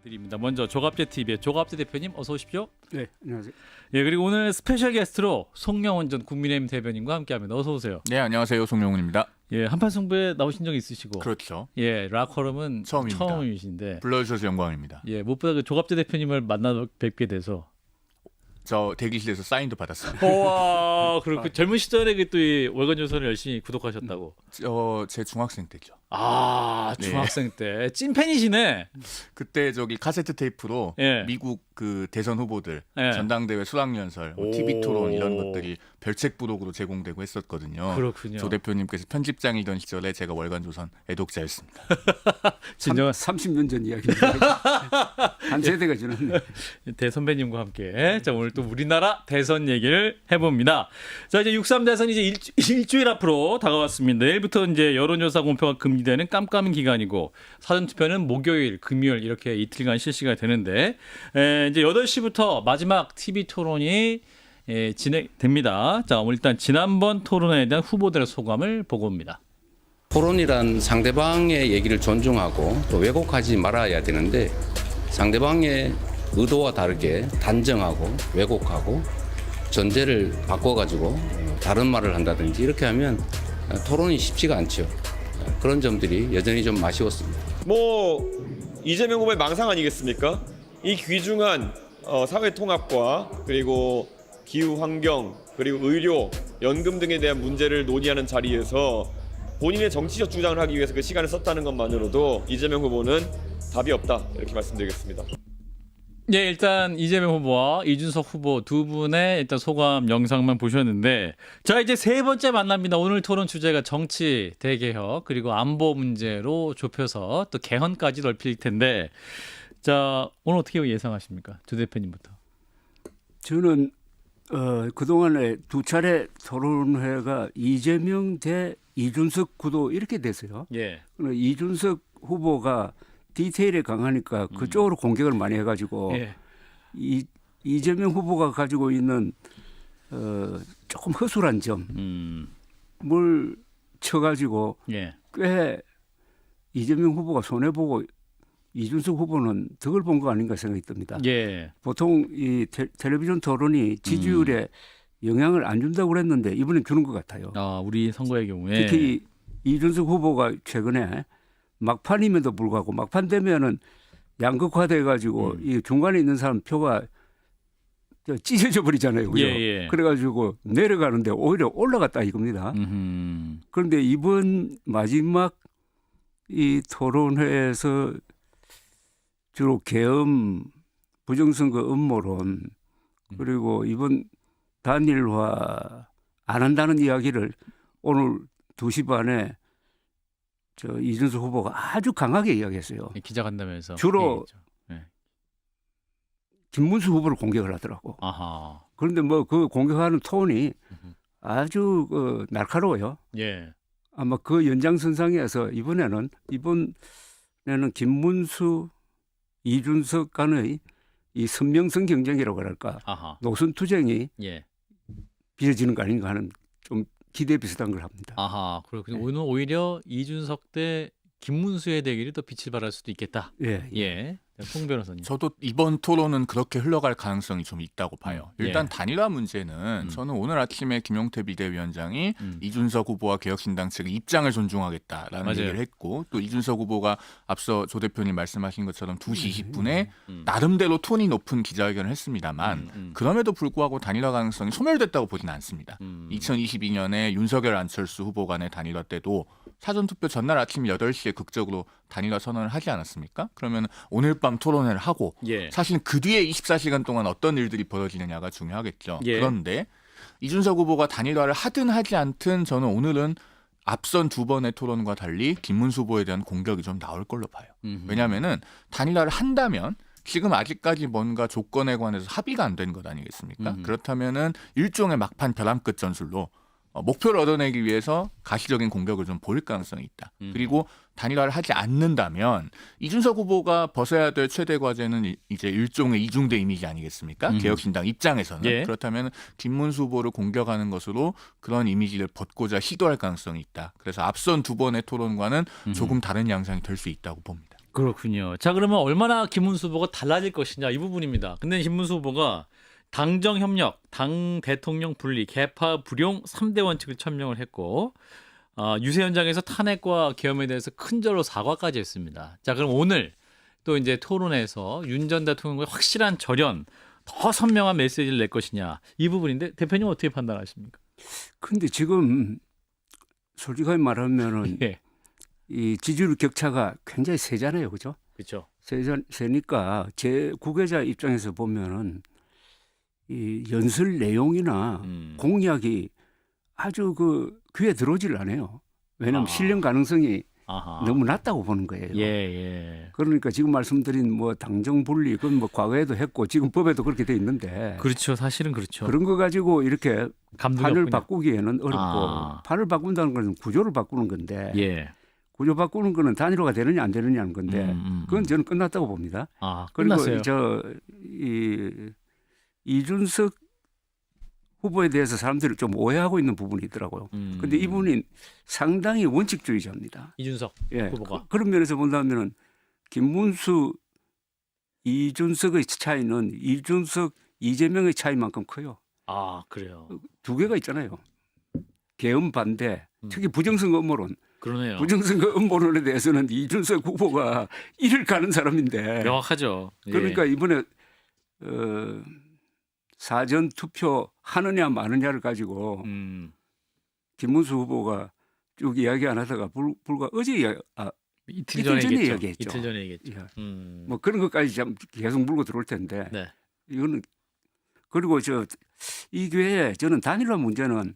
드립니다. 먼저 조갑재 TV의 조갑재 대표님 어서 오십시오. 네, 안녕하세요. 예, 그리고 오늘 스페셜 게스트로 송영훈 전 국민의힘 대변인과 함께합니다. 어서 오세요. 네, 안녕하세요. 송영훈입니다. 예, 한판 승부에 나오신 적 있으시고. 그렇죠. 예, 락커럼은 처음입니다. 처음이신데. 불러주셔서 영광입니다. 예, 무엇보다 그 조갑재 대표님을 만나 뵙게 돼서. 저 대기실에서 사인도 받았습니다. 와, 그리고 그 젊은 시절에 그 또 이 월간 조선을 열심히 구독하셨다고. 제 중학생 때죠. 아, 중학생 때 찐팬이시네. 그때 저기 카세트 테이프로 예. 미국 그 대선 후보들 예. 전당대회 수락연설, 오. TV 토론 이런 것들이 별책 부록으로 제공되고 했었거든요. 그렇군요. 조 대표님께서 편집장이던 시절에 제가 월간조선 애독자였습니다. 진정한 30년 전 이야기입니다. 한 세대가 지났네. 대선배님과 함께 자 오늘 또 우리나라 대선 얘기를 해봅니다. 자 이제 6.3 대선 이제 일주일 앞으로 다가왔습니다. 내일부터 이제 여론조사 공표가 금지되는 깜깜한 기간이고 사전투표는 목요일, 금요일 이렇게 이틀간 실시가 되는데 이제 8시부터 마지막 TV 토론이 진행됩니다. 자 오늘 일단 지난번 토론에 대한 후보들의 소감을 보고 옵니다. 토론이란 상대방의 얘기를 존중하고 또 왜곡하지 말아야 되는데 상대방의 의도와 다르게 단정하고 왜곡하고 전제를 바꿔가지고 다른 말을 한다든지 이렇게 하면 토론이 쉽지가 않죠. 그런 점들이 여전히 좀 아쉬웠습니다. 이재명 후보의 망상 아니겠습니까? 이 귀중한 사회 통합과 그리고 기후 환경 그리고 의료, 연금 등에 대한 문제를 논의하는 자리에서 본인의 정치적 주장을 하기 위해서 그 시간을 썼다는 것만으로도 이재명 후보는 답이 없다 이렇게 말씀드리겠습니다. 예, 일단 이재명 후보와 이준석 후보 두 분의 일단 소감 영상만 보셨는데 자 이제 세 번째 만납니다. 오늘 토론 주제가 정치 대개혁 그리고 안보 문제로 좁혀서 또 개헌까지 넓힐 텐데 자 오늘 어떻게 예상하십니까? 조 대표님부터. 저는 그동안에 두 차례 토론회가 이재명 대 이준석 구도 이렇게 됐어요. 예. 이준석 후보가 디테일에 강하니까 그쪽으로 공격을 많이 해가지고 예. 이재명 후보가 가지고 있는 조금 허술한 점을 쳐가지고 예. 꽤 이재명 후보가 손해보고 이준석 후보는 덕을 본 거 아닌가 생각이 듭니다. 예. 보통 이 텔레비전 토론이 지지율에 영향을 안 준다고 그랬는데 이번엔 주는 것 같아요. 아 우리 선거의 경우에 특히 이준석 후보가 최근에 막판임에도 불구하고 막판 되면은 양극화돼 가지고 이 중간에 있는 사람 표가 찢어져 버리잖아요. 그죠? 예. 그래가지고 내려가는데 오히려 올라갔다 이겁니다. 그런데 이번 마지막 이 토론회에서 주로 계엄, 부정선거 음모론 그리고 이번 단일화 안 한다는 이야기를 오늘 2시 반에 이준석 후보가 아주 강하게 이야기했어요. 기자간담회에서 주로 예. 김문수 후보를 공격을 하더라고. 아하. 그런데 뭐 그 공격하는 톤이 아주 날카로워요. 예. 아마 그 연장선상에서 이번에는 김문수, 이준석 간의 이 선명성 경쟁이라고 할까 아하. 노선 투쟁이 예. 빚어지는 거 아닌가 하는 좀 기대 비슷한 걸 합니다. 아하. 그렇군요. 오늘 오히려 이준석 대 김문수의 대결이 또 빛을 발할 수도 있겠다. 예. 예. 송 변호사님. 저도 이번 토론은 그렇게 흘러갈 가능성이 좀 있다고 봐요. 일단 예. 단일화 문제는 저는 오늘 아침에 김용태 비대위원장이 이준석 후보와 개혁신당 측의 입장을 존중하겠다라는 맞아요. 얘기를 했고 또 이준석 후보가 앞서 조 대표님 말씀하신 것처럼 2시 20분에 나름대로 톤이 높은 기자회견을 했습니다만 그럼에도 불구하고 단일화 가능성이 소멸됐다고 보지는 않습니다. 2022년에 윤석열 안철수 후보 간의 단일화 때도 사전투표 전날 아침 8시에 극적으로 단일화 선언을 하지 않았습니까? 그러면 오늘 밤 토론회를 하고 예. 사실 그 뒤에 24시간 동안 어떤 일들이 벌어지느냐가 중요하겠죠. 예. 그런데 이준석 후보가 단일화를 하든 하지 않든 저는 오늘은 앞선 두 번의 토론과 달리 김문수 후보에 대한 공격이 좀 나올 걸로 봐요. 왜냐하면은 단일화를 한다면 지금 아직까지 뭔가 조건에 관해서 합의가 안 된 것 아니겠습니까? 그렇다면은 일종의 막판 벼랑 끝 전술로 목표를 얻어내기 위해서 가시적인 공격을 좀 보일 가능성이 있다. 그리고 단일화를 하지 않는다면 이준석 후보가 벗어야 될 최대 과제는 이제 일종의 이중대 이미지 아니겠습니까? 개혁신당 입장에서는. 예. 그렇다면 김문수 후보를 공격하는 것으로 그런 이미지를 벗고자 시도할 가능성이 있다. 그래서 앞선 두 번의 토론과는 조금 다른 양상이 될 수 있다고 봅니다. 그렇군요. 자, 그러면 얼마나 김문수 후보가 달라질 것이냐 이 부분입니다. 근데 김문수 후보가 당정 협력, 당 대통령 분리, 개파 불용 3대 원칙을 천명을 했고 유세 현장에서 탄핵과 계엄에 대해서 큰절로 사과까지 했습니다. 자, 그럼 오늘 또 이제 토론에서 윤 전 대통령의 확실한 절연, 더 선명한 메시지를 낼 것이냐 이 부분인데 대표님 어떻게 판단하십니까? 근데 지금 솔직하게 말하면은 예, 이 지지율 격차가 굉장히 세잖아요, 그죠? 그렇죠. 세니까 제 구계자 입장에서 보면은 이 연설 내용이나 공약이 아주 그 귀에 들어오질 않아요. 왜냐하면 아. 실현 가능성이 아하. 너무 낮다고 보는 거예요. 예, 예. 그러니까 지금 말씀드린 뭐 당정 분리 그건 뭐 과거에도 했고 지금 법에도 그렇게 돼 있는데 그렇죠. 사실은 그렇죠. 그런 거 가지고 이렇게 감독이 판을 없군요. 바꾸기에는 어렵고 아. 판을 바꾼다는 것은 구조를 바꾸는 건데 예. 구조 바꾸는 거는 단일화가 되느냐 안 되느냐는 건데 그건 저는 끝났다고 봅니다. 아, 그리고 끝났어요. 이준석 후보에 대해서 사람들이 좀 오해하고 있는 부분이 있더라고요. 근데 이분이 상당히 원칙주의자입니다. 이준석 예. 후보가. 그런 면에서 본다면은 김문수, 이준석의 차이는 이준석, 이재명의 차이만큼 커요. 아, 그래요. 두 개가 있잖아요. 계엄 반대, 특히 부정선거 음모론. 그러네요. 부정선거 음모론에 대해서는 이준석 후보가 이를 가는 사람인데. 명확하죠. 예. 그러니까 이번에 사전 투표 하느냐 마느냐를 가지고 김문수 후보가 쭉 이야기 안 하다가 불과 어제 이틀 이틀 전에 전에 얘기했죠. 이야기했죠. 이틀 전에 얘기했죠. 예. 음. 뭐 그런 것까지 참 계속 물고 들어올 텐데 네. 이거는 그리고 이 기회에 저는 단일화 문제는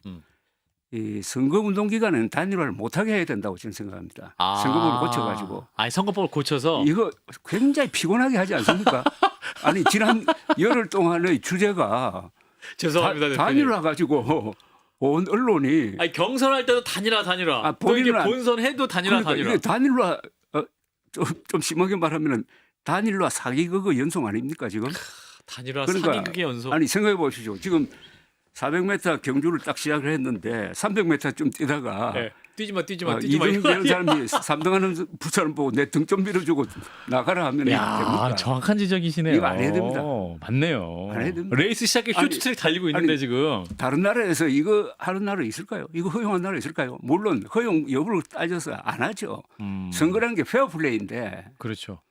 이 선거운동 기간에는 단일화를 못하게 해야 된다고 저는 생각합니다. 선거법을 고쳐가지고 아니, 선거법을 고쳐서 이거 굉장히 피곤하게 하지 않습니까? 아니 지난 열흘 동안의 주제가 죄송합니다, 대표님. 단일화 가지고 온 언론이 아니, 경선할 때도 단일화. 아, 또 이게 본인은 본선해도 단일화. 그러니까 이게 단일화 좀 심하게 말하면은 단일화 사기극의 연속 아닙니까 지금? 단일화 그러니까 사기극의 연속. 아니 생각해 보시죠. 지금 400m 경주를 딱 시작을 했는데 300m 좀 뛰다가 네. 뛰지 마. 이등되는 사람이 3등하는 부사람 보고 내 등 좀 밀어주고 나가라 하면 야, 됩니까? 정확한 지적이시네요. 이거 안 해야 됩니다. 맞네요. 안 해야 됩니다. 레이스 시작에 아니, 쇼트트랙 달리고 있는데 아니, 지금. 다른 나라에서 이거 하는 나라 있을까요? 이거 허용한 나라 있을까요? 물론 허용 여부를 따져서 안 하죠. 선거라는 게 페어플레이인데. 그렇죠.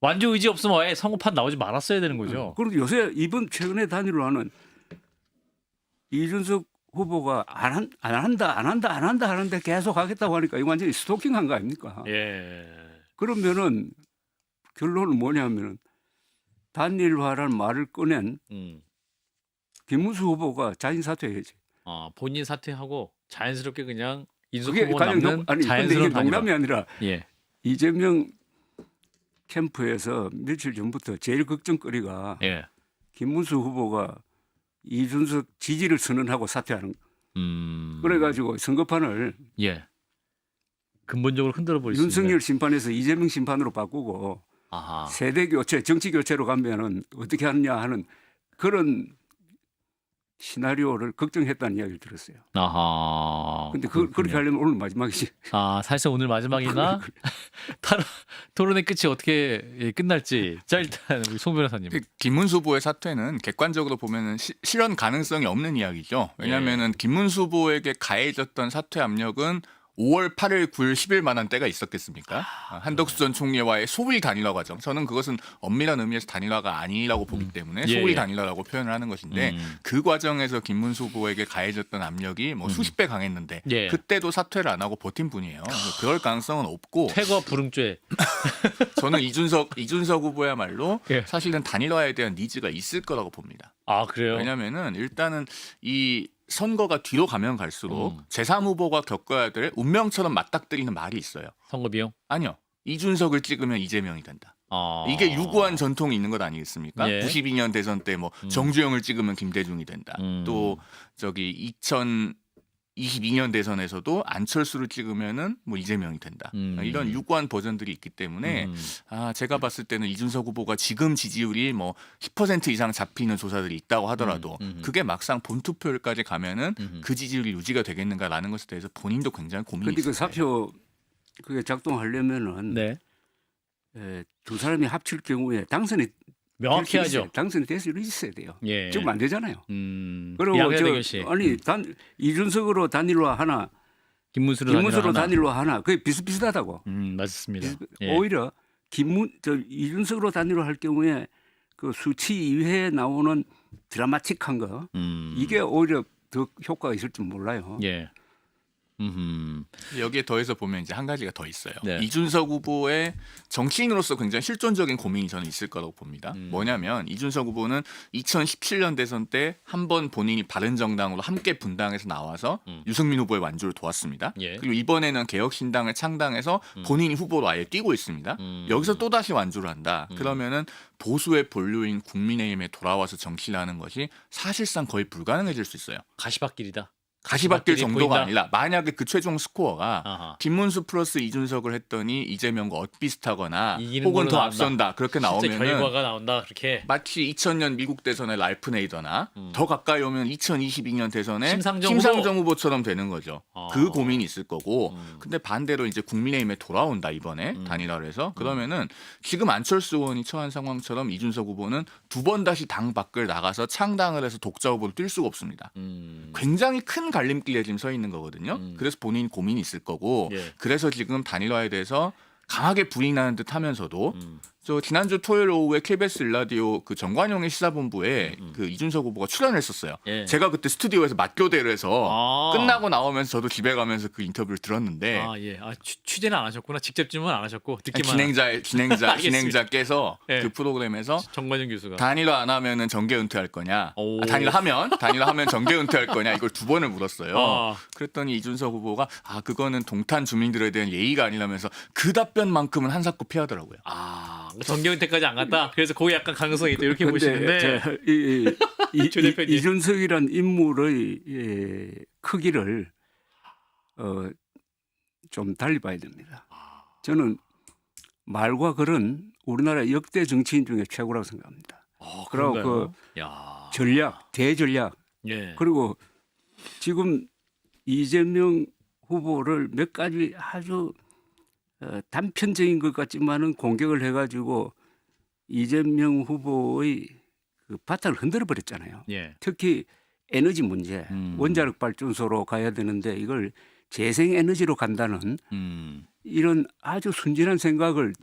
완주 의지 없으면 아예 선거판 나오지 말았어야 되는 거죠. 그리고 요새 이번 최근에 단일화는 이준석 후보가 안 한다 하는데 계속 하겠다고 하니까 이거 완전히 스토킹한 거 아닙니까? 예. 그러면은 결론은 뭐냐면은 단일화라는 말을 꺼낸 김문수 후보가 자진 사퇴해야지. 본인 사퇴하고 자연스럽게 그냥 이준석 그게 후보 가장 남는 근데 이게 자연스러운 농담이 아니라 예. 이재명 캠프에서 며칠 전부터 제일 걱정거리가 예. 김문수 후보가 이준석 지지를 선언하고 사퇴하는. 그래가지고 선거판을 예. 근본적으로 흔들어 버릴 수 있는. 윤석열 심판에서 이재명 심판으로 바꾸고 아하. 세대 교체, 정치 교체로 가면은 어떻게 하느냐 하는 그런 시나리오를 걱정했다는 이야기를 들었어요. 아하. 근데 그렇군요. 그렇게 하려면 오늘 마지막이지. 사실상 오늘 마지막이나 토론의 끝이 어떻게 끝날지. 자, 일단 우리 송 변호사님. 김문수 후보의 사퇴는 객관적으로 보면은 실현 가능성이 없는 이야기죠. 왜냐하면은 김문수 후보에게 가해졌던 사퇴 압력은 5월 8일, 9일, 10일 만한 때가 있었겠습니까? 한덕수 전 총리와의 소위 단일화 과정. 저는 그것은 엄밀한 의미에서 단일화가 아니라고 보기 때문에 예, 소위 예. 단일화라고 표현을 하는 것인데 그 과정에서 김문수 후보에게 가해졌던 압력이 뭐 수십 배 강했는데 예. 그때도 사퇴를 안 하고 버틴 분이에요. 그럴 가능성은 없고 퇴거 불응죄. 저는 이준석 후보야말로 예. 사실은 단일화에 대한 니즈가 있을 거라고 봅니다. 그래요? 왜냐하면은 일단은 이 선거가 뒤로 가면 갈수록 제3 후보가 겪어야 될 운명처럼 맞닥뜨리는 말이 있어요. 선거 비용? 아니요. 이준석을 찍으면 이재명이 된다. 이게 유구한 전통이 있는 것 아니겠습니까? 예. 92년 대선 때 뭐 정주영을 찍으면 김대중이 된다. 또 저기 2022년 대선에서도 안철수를 찍으면은 뭐 이재명이 된다. 이런 유구한 버전들이 있기 때문에 제가 봤을 때는 이준석 후보가 지금 지지율이 뭐 10% 이상 잡히는 조사들이 있다고 하더라도 그게 막상 본투표율까지 가면은 그 지지율이 유지가 되겠는가라는 것에 대해서 본인도 굉장히 고민이 근데 있어요. 그 사표 그게 작동하려면은 네. 두 사람이 합칠 경우에 당선이 명확히 될 수 있어요. 하죠. 당선이 될 수 있어야 돼요. 예. 지금 안 되잖아요. 그리고 양자 대결식. 아니 이준석으로 단일화 하나, 김문수로 단일화 하나, 그게 비슷비슷하다고. 맞습니다. 예. 오히려 이준석으로 단일화 할 경우에 그 수치 이외에 나오는 드라마틱한 거 이게 오히려 더 효과가 있을 줄 몰라요. 예. 여기에 더해서 보면 이제 한 가지가 더 있어요. 네. 이준석 후보의 정치인으로서 굉장히 실존적인 고민이 저는 있을 거라고 봅니다. 뭐냐면 이준석 후보는 2017년 대선 때 한 번 본인이 바른정당으로 함께 분당해서 나와서 유승민 후보의 완주를 도왔습니다. 예. 그리고 이번에는 개혁신당을 창당해서 본인이 후보로 아예 뛰고 있습니다. 여기서 또 다시 완주를 한다. 그러면은 보수의 본류인 국민의힘에 돌아와서 정치를 하는 것이 사실상 거의 불가능해질 수 있어요. 가시밭길이다. 가시밭길 가시밭길이 정도가 보인다? 아니라 만약에 그 최종 스코어가 아하. 김문수 플러스 이준석을 했더니 이재명과 엇비슷하거나 이기는 혹은 걸로 더 나온다. 앞선다 그렇게 실제 나오면은 결과가 나온다 그렇게. 마치 2000년 미국 대선의 랄프 네이더나 더 가까이 오면 2022년 대선의 심상정 후보처럼 되는 거죠. 그 고민이 있을 거고 근데 반대로 이제 국민의힘에 돌아온다 이번에 단일화를 해서 그러면은 지금 안철수 의원이 처한 상황처럼 이준석 후보는 두 번 다시 당 밖을 나가서 창당을 해서 독자 후보로 뛸 수가 없습니다. 굉장히 큰 갈림길에 지금 서 있는 거거든요. 그래서 본인 고민이 있을 거고 예. 그래서 지금 단일화에 대해서 강하게 부인하는 듯 하면서도 저 지난주 토요일 오후에 KBS 일라디오 그 정관용의 시사본부에 그 이준석 후보가 출연을 했었어요. 예. 제가 그때 스튜디오에서 맞교대를 해서 아. 끝나고 나오면서 저도 집에 가면서 그 인터뷰를 들었는데 아 예. 취재는 안 하셨구나. 직접 질문 안 하셨고 듣기만. 진행자께서 예. 그 프로그램에서 정관영 교수가. 단일화 안 하면은 정계 은퇴할 거냐? 오. 단일화하면 정계 은퇴할 거냐? 이걸 두 번을 물었어요. 아. 그랬더니 이준석 후보가 그거는 동탄 주민들에 대한 예의가 아니라면서 그 답변만큼은 한사코 피하더라고요. 정경태까지 안 갔다. 그래서 거기 약간 가능성이 있다 이렇게 보시는데. 조 대표님. 이준석이란 인물의 크기를 좀 달리 봐야 됩니다. 저는 말과 글은 우리나라 역대 정치인 중에 최고라고 생각합니다. 그리고 그런가요? 그 야. 전략, 대전략 예. 그리고 지금 이재명 후보를 몇 가지 아주 단편적인 것 같지만은 공격을 해가지고 이재명 후보의 그 바탕을 흔들어 버렸잖아요. 예. 특히 에너지 문제, 원자력 발전소로 가야 되는데 이걸 재생 에너지로 간다는 이런 아주 순진한 생각을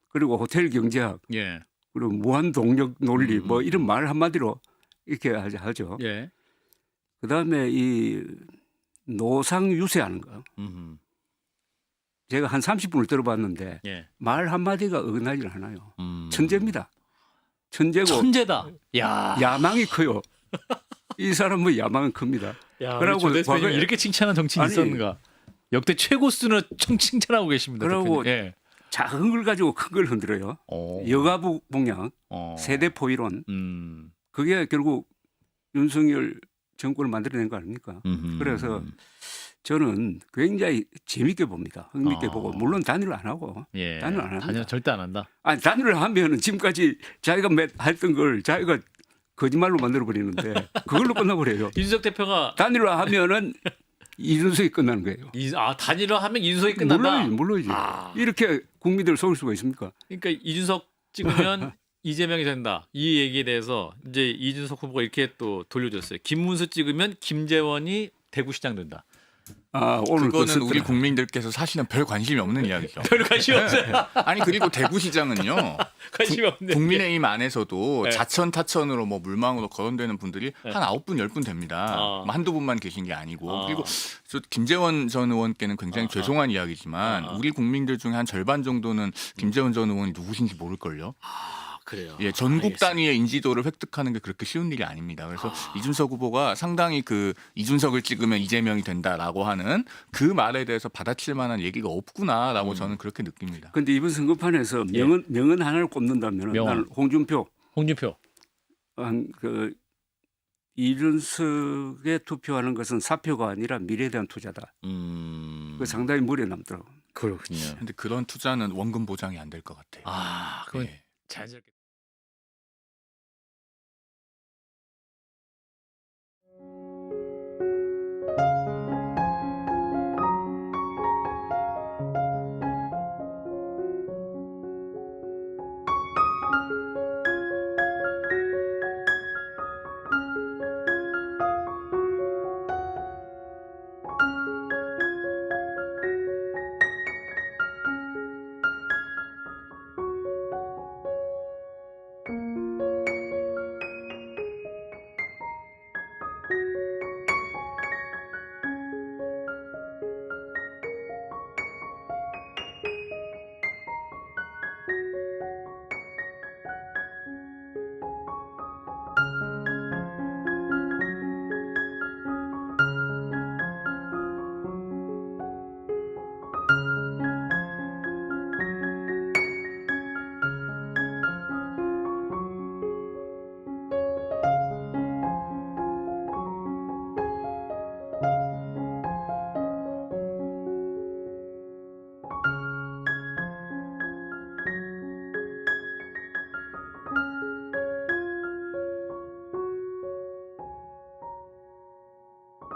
그리고 호텔 경제학 예. 그리고 무한 동력 논리 뭐 이런 말 한마디로 이렇게 하죠. 예. 그다음에 이 노상 유세하는 거. 제가 한 30분을 들어봤는데 예. 말 한마디가 어긋나질 않아요. 천재입니다. 천재고 천재다. 야. 야망이 커요. 이 사람은 야망은 큽니다. 야, 그러고 조 대표님 과거에- 이렇게 칭찬한 정치인 아니, 있었는가? 역대 최고 수준으로 칭찬하고 계십니다. 그러고 대표님. 예. 작은 걸 가지고 큰 걸 흔들어요. 어. 여가부 봉양, 세대 포이론. 그게 결국 윤석열 정권을 만들어낸 거 아닙니까? 그래서 저는 굉장히 재밌게 봅니다. 흥미있게 보고 물론 단일을 안 하고 예. 단일 안 합니다. 단일 절대 안 한다. 아니 단일을 하면은 지금까지 자기가 했던 걸 자기가 거짓말로 만들어 버리는데 그걸로 끝나버려요. 이준석 대표가 단일을 하면은 이준석이 끝나는 거예요. 단일화 하면 이준석이 끝난다. 물론이지. 이렇게 국민들을 속일 수가 있습니까? 그러니까 이준석 찍으면 이재명이 된다. 이 얘기에 대해서 이제 이준석 후보가 이렇게 또 돌려줬어요. 김문수 찍으면 김재원이 대구시장 된다. 오늘 그거는 그 우리 국민들께서 사실은 별 관심이 없는 이야기죠. 별 관심 없어요. 아니 그리고 대구시장은요. 관심이 없는데. 국민의힘 안에서도 네. 자천 타천으로 뭐 물망으로 거론되는 분들이 네. 한 9분 10분 됩니다. 아. 뭐 한두 분만 계신 게 아니고 아. 그리고 저 김재원 전 의원께는 굉장히 죄송한 이야기지만 우리 국민들 중에 한 절반 정도는 김재원 전 의원이 누구신지 모를걸요. 그래요. 예, 전국 알겠습니다. 단위의 인지도를 획득하는 게 그렇게 쉬운 일이 아닙니다. 그래서 이준석 후보가 상당히 그 이준석을 찍으면 이재명이 된다라고 하는 그 말에 대해서 받아칠 만한 얘기가 없구나라고 저는 그렇게 느낍니다. 근데 이번 선거판에서 명언 하나를 꼽는다면 명언. 나는 홍준표 홍준표. 그 이준석에 투표하는 것은 사표가 아니라 미래에 대한 투자다. 그 상당히 머리에 남더라고. 그렇군요. 근데 그런 투자는 원금 보장이 안 될 것 같아요. 그건 예. 자연스럽게.